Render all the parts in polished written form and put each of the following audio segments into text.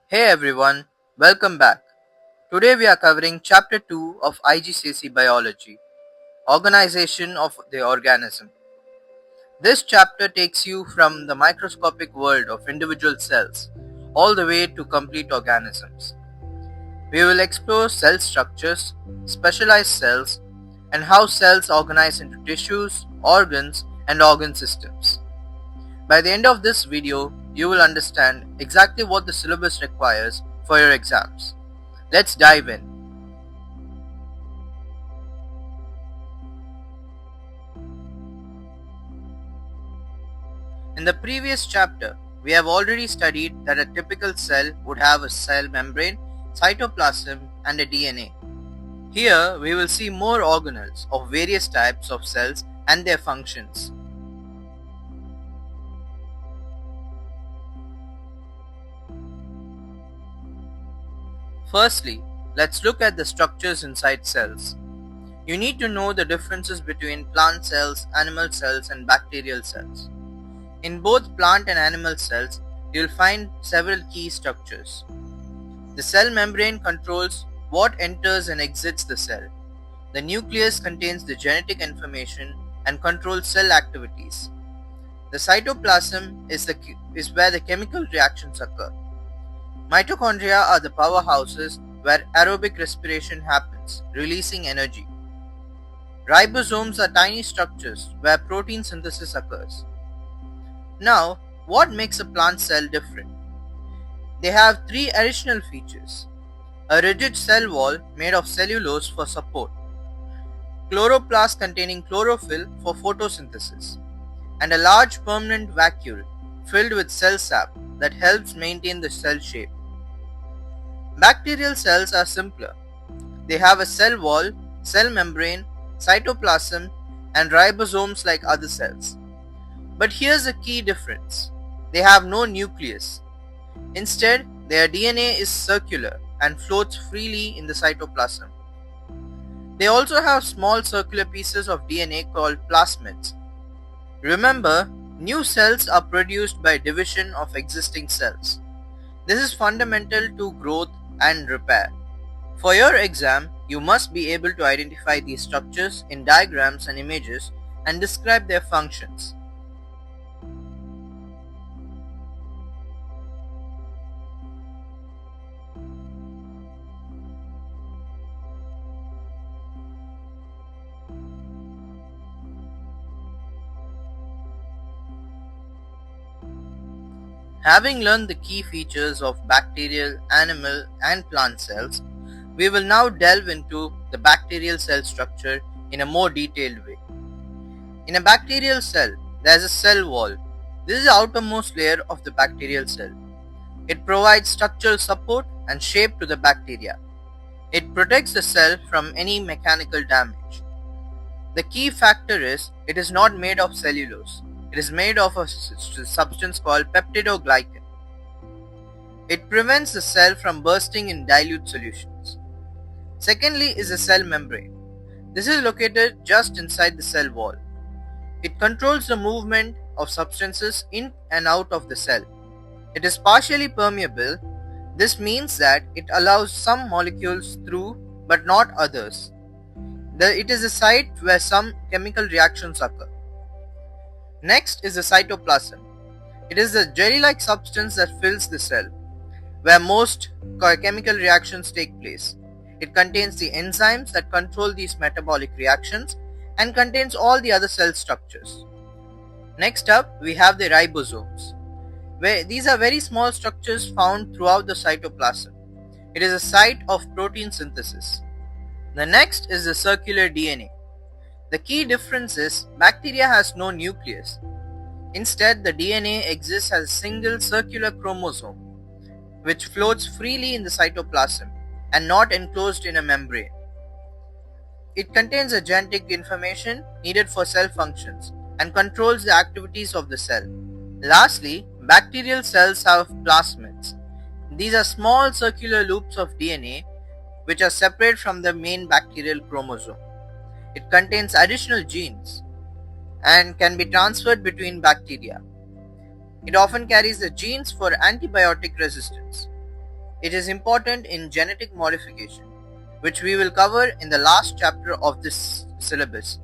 Hey everyone, welcome back. Today we are covering Chapter 2 of IGCSE Biology, Organization of the Organism. This chapter takes you from the microscopic world of individual cells all the way to complete organisms. We will explore cell structures, specialized cells, and how cells organize into tissues, organs, and organ systems. By the end of this video, you will understand exactly what the syllabus requires for your exams. Let's dive in. In the previous chapter, we have already studied that a typical cell would have a cell membrane, cytoplasm, and a DNA. Here, we will see more organelles of various types of cells and their functions. Firstly, let's look at the structures inside cells. You need to know the differences between plant cells, animal cells, and bacterial cells. In both plant and animal cells, you will find several key structures. The cell membrane controls what enters and exits the cell. The nucleus contains the genetic information and controls cell activities. The cytoplasm is where the chemical reactions occur. Mitochondria are the powerhouses where aerobic respiration happens, releasing energy. Ribosomes are tiny structures where protein synthesis occurs. Now, what makes a plant cell different? They have three additional features: a rigid cell wall made of cellulose for support, chloroplast containing chlorophyll for photosynthesis, and a large permanent vacuole filled with cell sap that helps maintain the cell shape. Bacterial cells are simpler. They have a cell wall, cell membrane, cytoplasm, and ribosomes like other cells. But here's a key difference. They have no nucleus. Instead, their DNA is circular and floats freely in the cytoplasm. They also have small circular pieces of DNA called plasmids. Remember, new cells are produced by division of existing cells. This is fundamental to growth and repair. For your exam, you must be able to identify these structures in diagrams and images and describe their functions. Having learned the key features of bacterial, animal, and plant cells, we will now delve into the bacterial cell structure in a more detailed way. In a bacterial cell, there is a cell wall. This is the outermost layer of the bacterial cell. It provides structural support and shape to the bacteria. It protects the cell from any mechanical damage. The key factor is it is not made of cellulose. It is made of a substance called peptidoglycan. It prevents the cell from bursting in dilute solutions. Secondly is the cell membrane. This is located just inside the cell wall. It controls the movement of substances in and out of the cell. It is partially permeable. This means that it allows some molecules through but not others. It is a site where some chemical reactions occur. Next is the cytoplasm. It is the jelly-like substance that fills the cell, where most chemical reactions take place. It contains the enzymes that control these metabolic reactions and contains all the other cell structures. Next up, we have the ribosomes. These are very small structures found throughout the cytoplasm. It is a site of protein synthesis. The next is the circular DNA. The key difference is bacteria has no nucleus. Instead, the DNA exists as a single circular chromosome, which floats freely in the cytoplasm and not enclosed in a membrane. It contains the genetic information needed for cell functions and controls the activities of the cell. Lastly, bacterial cells have plasmids. These are small circular loops of DNA which are separate from the main bacterial chromosome. It contains additional genes and can be transferred between bacteria. It often carries the genes for antibiotic resistance. It is important in genetic modification, which we will cover in the last chapter of this syllabus.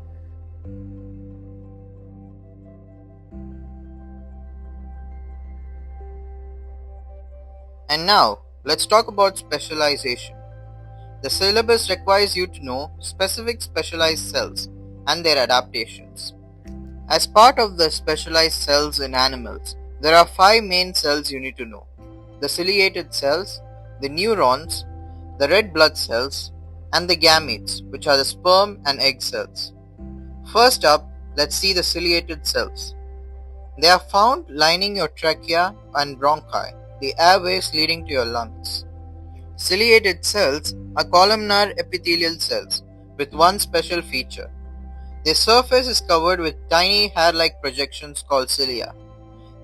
And now, let's talk about specialization. The syllabus requires you to know specific specialized cells and their adaptations. As part of the specialized cells in animals, there are 5 main cells you need to know: the ciliated cells, the neurons, the red blood cells, and the gametes, which are the sperm and egg cells. First up, let's see the ciliated cells. They are found lining your trachea and bronchi, the airways leading to your lungs. Ciliated cells are columnar epithelial cells with one special feature. Their surface is covered with tiny hair-like projections called cilia.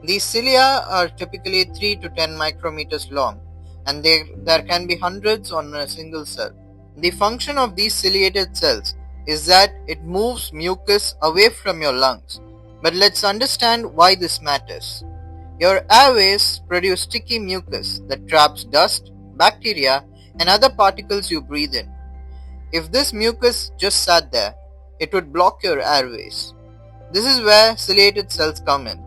These cilia are typically 3 to 10 micrometers long, and there can be hundreds on a single cell. The function of these ciliated cells is that it moves mucus away from your lungs. But let's understand why this matters. Your airways produce sticky mucus that traps dust, bacteria, and other particles you breathe in. If this mucus just sat there, it would block your airways. This is where ciliated cells come in.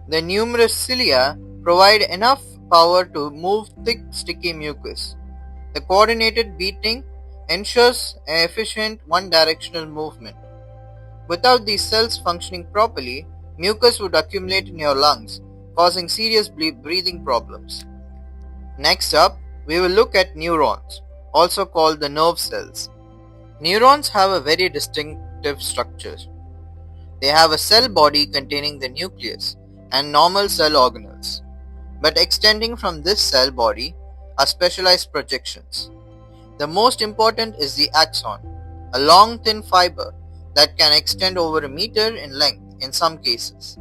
The numerous cilia provide enough power to move thick, sticky mucus. The coordinated beating ensures an efficient one-directional movement. Without these cells functioning properly, mucus would accumulate in your lungs, causing serious breathing problems. Next up, we will look at neurons, also called the nerve cells. Neurons have a very distinctive structure. They have a cell body containing the nucleus and normal cell organelles. But extending from this cell body are specialized projections. The most important is the axon, a long thin fiber that can extend over a meter in length in some cases.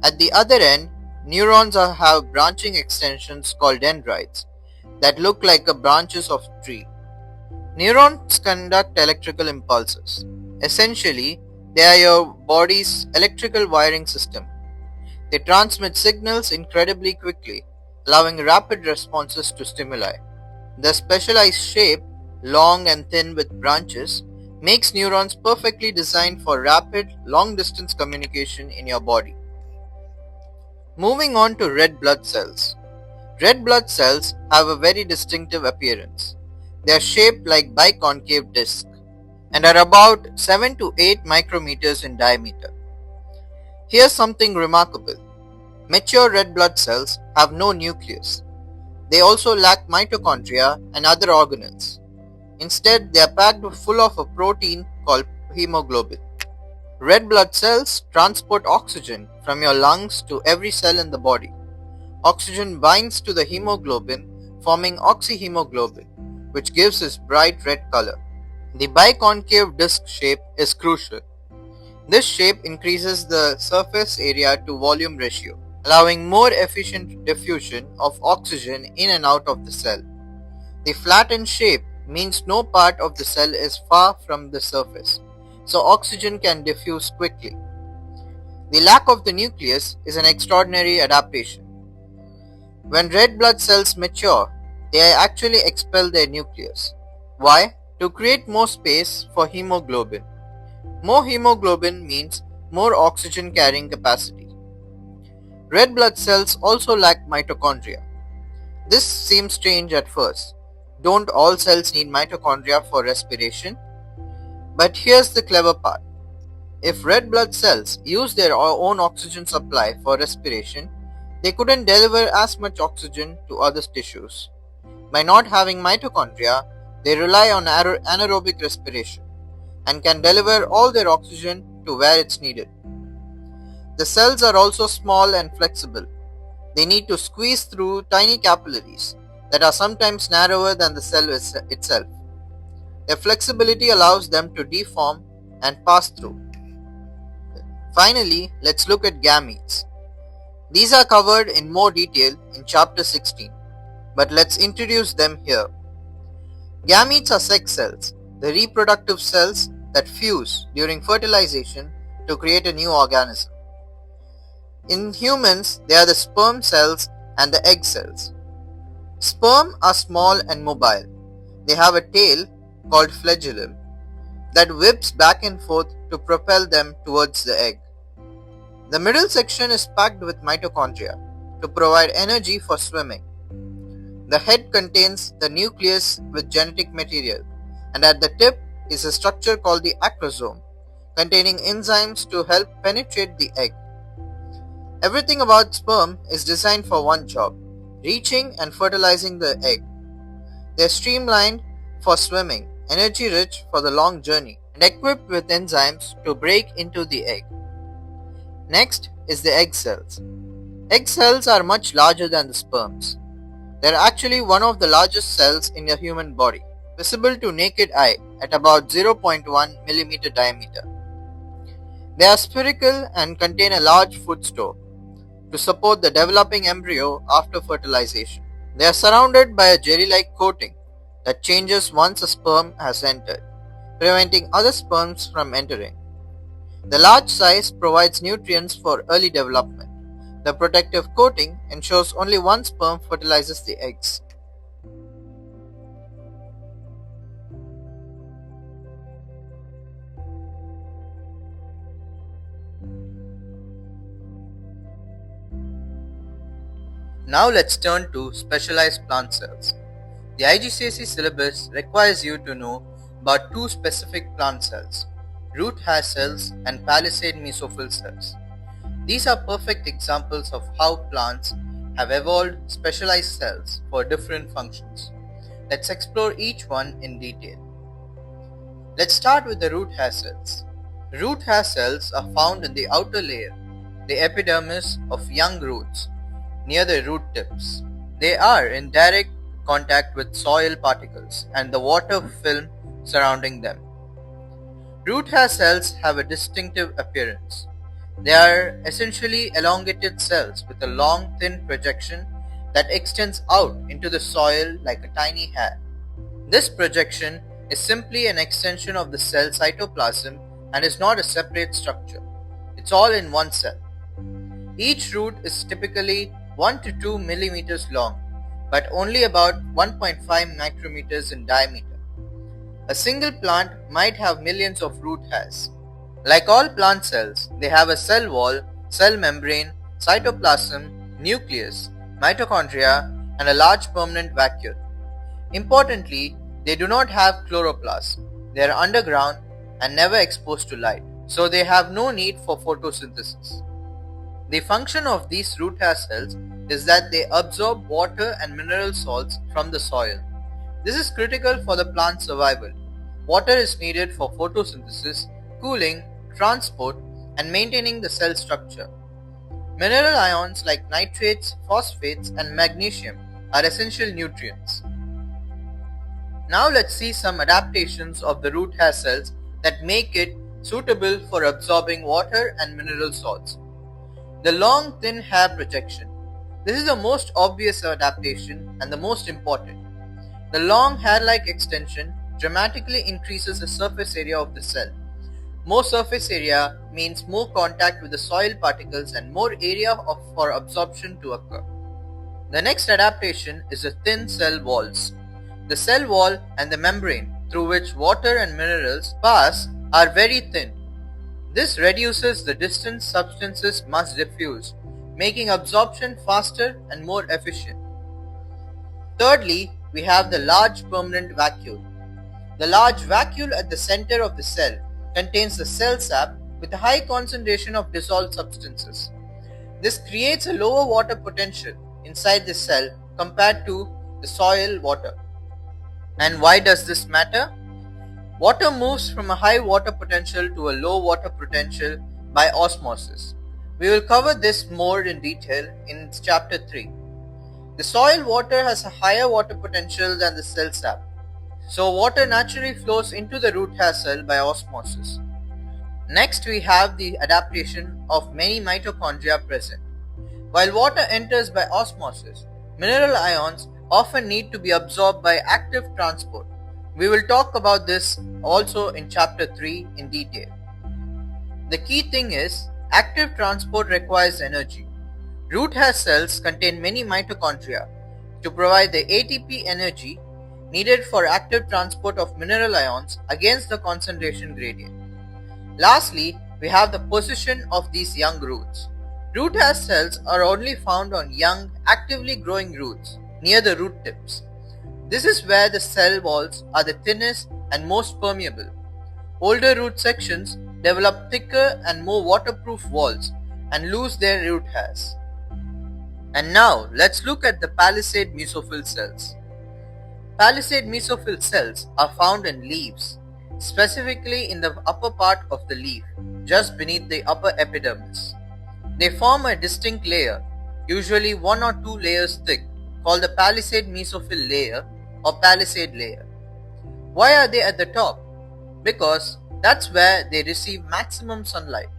At the other end, neurons have branching extensions called dendrites that look like the branches of a tree. Neurons conduct electrical impulses. Essentially, they are your body's electrical wiring system. They transmit signals incredibly quickly, allowing rapid responses to stimuli. The specialized shape, long and thin with branches, makes neurons perfectly designed for rapid, long-distance communication in your body. Moving on to red blood cells. Red blood cells have a very distinctive appearance. They are shaped like biconcave discs and are about 7 to 8 micrometers in diameter. Here's something remarkable. Mature red blood cells have no nucleus. They also lack mitochondria and other organelles. Instead, they are packed full of a protein called hemoglobin. Red blood cells transport oxygen from your lungs to every cell in the body. Oxygen binds to the hemoglobin, forming oxyhemoglobin, which gives this bright red color. The biconcave disc shape is crucial. This shape increases the surface area to volume ratio, allowing more efficient diffusion of oxygen in and out of the cell. The flattened shape means no part of the cell is far from the surface, so oxygen can diffuse quickly. The lack of the nucleus is an extraordinary adaptation. When red blood cells mature, they actually expel their nucleus. Why? To create more space for hemoglobin. More hemoglobin means more oxygen carrying capacity. Red blood cells also lack mitochondria. This seems strange at first. Don't all cells need mitochondria for respiration? But here's the clever part. If red blood cells use their own oxygen supply for respiration, they couldn't deliver as much oxygen to other tissues. By not having mitochondria, they rely on anaerobic respiration and can deliver all their oxygen to where it's needed. The cells are also small and flexible. They need to squeeze through tiny capillaries that are sometimes narrower than the cell itself. Their flexibility allows them to deform and pass through. Finally, let's look at gametes. These are covered in more detail in chapter 16, but let's introduce them here. Gametes are sex cells, the reproductive cells that fuse during fertilization to create a new organism. In humans, they are the sperm cells and the egg cells. Sperm are small and mobile. They have a tail called flagellum that whips back and forth to propel them towards the egg. The middle section is packed with mitochondria to provide energy for swimming. The head contains the nucleus with genetic material, and at the tip is a structure called the acrosome, containing enzymes to help penetrate the egg. Everything about sperm is designed for one job: reaching and fertilizing the egg. They are streamlined for swimming, energy rich for the long journey, and equipped with enzymes to break into the egg. Next is the egg cells. Egg cells are much larger than the sperms. They are actually one of the largest cells in the human body, visible to naked eye at about 0.1 millimeter diameter. They are spherical and contain a large food store to support the developing embryo after fertilization. They are surrounded by a jelly-like coating that changes once a sperm has entered, preventing other sperms from entering. The large size provides nutrients for early development. The protective coating ensures only one sperm fertilizes the eggs. Now let's turn to specialized plant cells. The IGCSE syllabus requires you to know about two specific plant cells: root hair cells and palisade mesophyll cells. These are perfect examples of how plants have evolved specialized cells for different functions. Let's explore each one in detail. Let's start with the root hair cells. Root hair cells are found in the outer layer, the epidermis of young roots, near the root tips. They are in direct contact with soil particles and the water film surrounding them. Root hair cells have a distinctive appearance. They are essentially elongated cells with a long, thin projection that extends out into the soil like a tiny hair. This projection is simply an extension of the cell cytoplasm and is not a separate structure. It's all in one cell. Each root is typically 1 to 2 millimeters long, but only about 1.5 micrometers in diameter. A single plant might have millions of root hairs. Like all plant cells, they have a cell wall, cell membrane, cytoplasm, nucleus, mitochondria, and a large permanent vacuole. Importantly, they do not have chloroplast. They are underground and never exposed to light, so they have no need for photosynthesis. The function of these root hair cells is that they absorb water and mineral salts from the soil. This is critical for the plant's survival. Water is needed for photosynthesis, cooling, transport, and maintaining the cell structure. Mineral ions like nitrates, phosphates, and magnesium are essential nutrients. Now let's see some adaptations of the root hair cells that make it suitable for absorbing water and mineral salts. The long, thin hair projection. This is the most obvious adaptation and the most important. The long hair-like extension dramatically increases the surface area of the cell. More surface area means more contact with the soil particles and more area for absorption to occur. The next adaptation is the thin cell walls. The cell wall and the membrane through which water and minerals pass are very thin. This reduces the distance substances must diffuse, making absorption faster and more efficient. Thirdly, we have the large permanent vacuole. The large vacuole at the center of the cell contains the cell sap with a high concentration of dissolved substances. This creates a lower water potential inside the cell compared to the soil water. And why does this matter? Water moves from a high water potential to a low water potential by osmosis. We will cover this more in detail in chapter 3. The soil water has a higher water potential than the cell sap, so water naturally flows into the root hair cell by osmosis. Next, we have the adaptation of many mitochondria present. While water enters by osmosis, mineral ions often need to be absorbed by active transport. We will talk about this also in chapter 3 in detail. The key thing is, active transport requires energy. Root hair cells contain many mitochondria, to provide the ATP energy needed for active transport of mineral ions against the concentration gradient. Lastly, we have the position of these young roots. Root hair cells are only found on young, actively growing roots near the root tips. This is where the cell walls are the thinnest and most permeable. Older root sections develop thicker and more waterproof walls and lose their root hairs. And now let's look at the palisade mesophyll cells. Palisade mesophyll cells are found in leaves, specifically in the upper part of the leaf, just beneath the upper epidermis. They form a distinct layer, usually 1 or 2 layers thick, called the palisade mesophyll layer or palisade layer. Why are they at the top? Because that's where they receive maximum sunlight.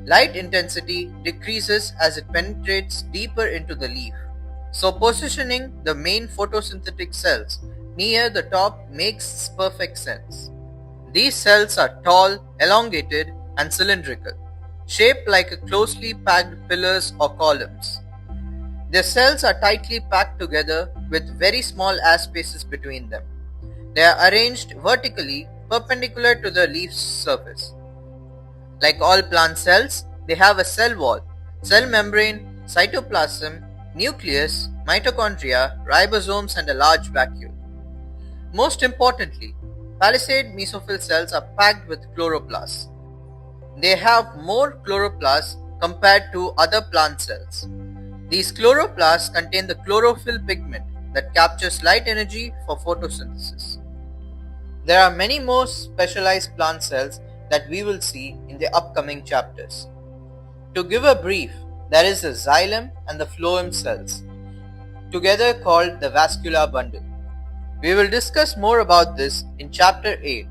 Light intensity decreases as it penetrates deeper into the leaf. So positioning the main photosynthetic cells near the top makes perfect sense. These cells are tall, elongated, and cylindrical, shaped like closely packed pillars or columns. Their cells are tightly packed together with very small air spaces between them. They are arranged vertically, perpendicular to the leaf's surface. Like all plant cells, they have a cell wall, cell membrane, cytoplasm, nucleus, mitochondria, ribosomes, and a large vacuole. Most importantly, palisade mesophyll cells are packed with chloroplasts. They have more chloroplasts compared to other plant cells. These chloroplasts contain the chlorophyll pigment that captures light energy for photosynthesis. There are many more specialized plant cells that we will see in the upcoming chapters. To give a brief, there is the xylem and the phloem cells, together called the vascular bundle. We will discuss more about this in chapter 8.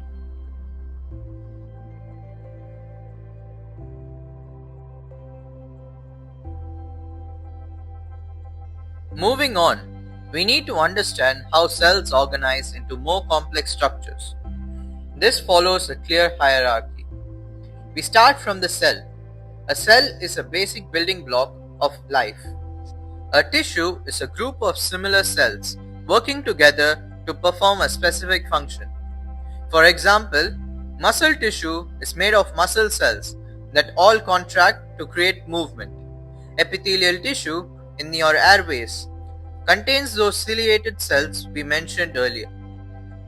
Moving on, we need to understand how cells organize into more complex structures. This follows a clear hierarchy. We start from the cell. A cell is a basic building block of life. A tissue is a group of similar cells working together to perform a specific function. For example, muscle tissue is made of muscle cells that all contract to create movement. Epithelial tissue in your airways contains those ciliated cells we mentioned earlier.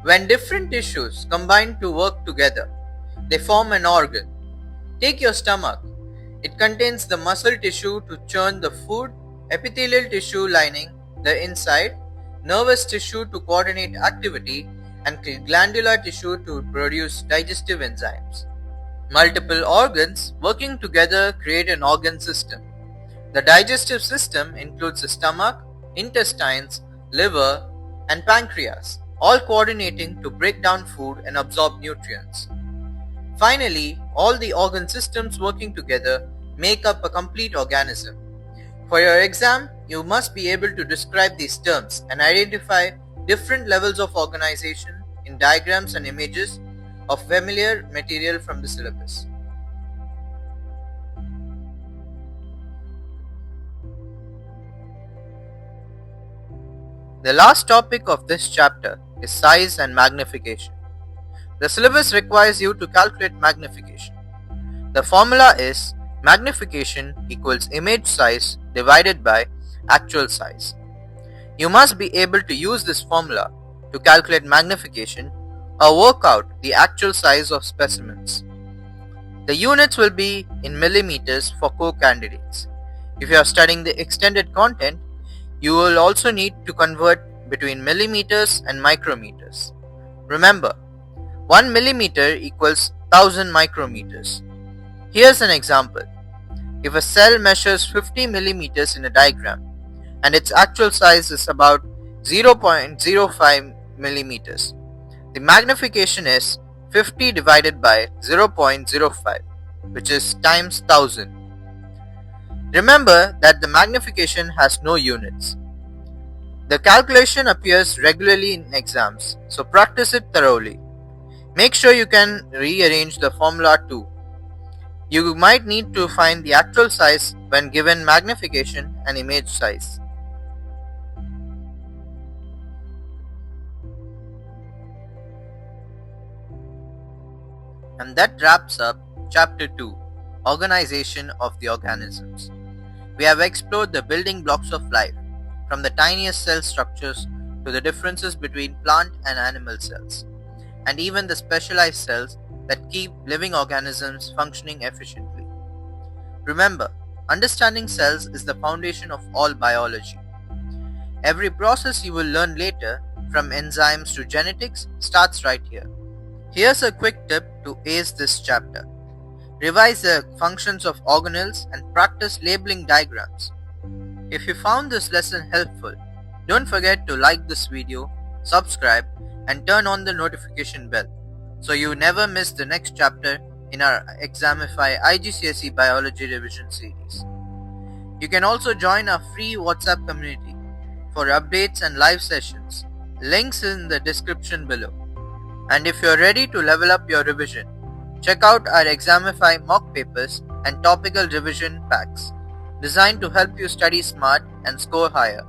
When different tissues combine to work together, they form an organ. Take your stomach. It contains the muscle tissue to churn the food, epithelial tissue lining the inside, nervous tissue to coordinate activity, and glandular tissue to produce digestive enzymes. Multiple organs working together create an organ system. The digestive system includes the stomach, intestines, liver, and pancreas, all coordinating to break down food and absorb nutrients. Finally, all the organ systems working together make up a complete organism. For your exam, you must be able to describe these terms and identify different levels of organization in diagrams and images of familiar material from the syllabus. The last topic of this chapter is size and magnification. The syllabus requires you to calculate magnification. The formula is magnification equals image size divided by actual size. You must be able to use this formula to calculate magnification or work out the actual size of specimens. The units will be in millimeters for core candidates. If you are studying the extended content, you will also need to convert between millimeters and micrometers. Remember, 1 millimeter equals 1000 micrometers. Here's an example. If a cell measures 50 millimeters in a diagram and its actual size is about 0.05 millimeters, the magnification is 50 divided by 0.05, which is times 1000. Remember that the magnification has no units. The calculation appears regularly in exams, so practice it thoroughly. Make sure you can rearrange the formula too. You might need to find the actual size when given magnification and image size. And that wraps up Chapter 2, Organization of the Organisms. We have explored the building blocks of life, from the tiniest cell structures to the differences between plant and animal cells, and even the specialized cells that keep living organisms functioning efficiently. Remember, understanding cells is the foundation of all biology. Every process you will learn later, from enzymes to genetics, starts right here. Here's a quick tip to ace this chapter. Revise the functions of organelles and practice labeling diagrams. If you found this lesson helpful, don't forget to like this video, subscribe, and turn on the notification bell so you never miss the next chapter in our Examify IGCSE Biology Revision Series. You can also join our free WhatsApp community for updates and live sessions. Links in the description below. And if you're ready to level up your revision, check out our Examify mock papers and topical revision packs, designed to help you study smart and score higher.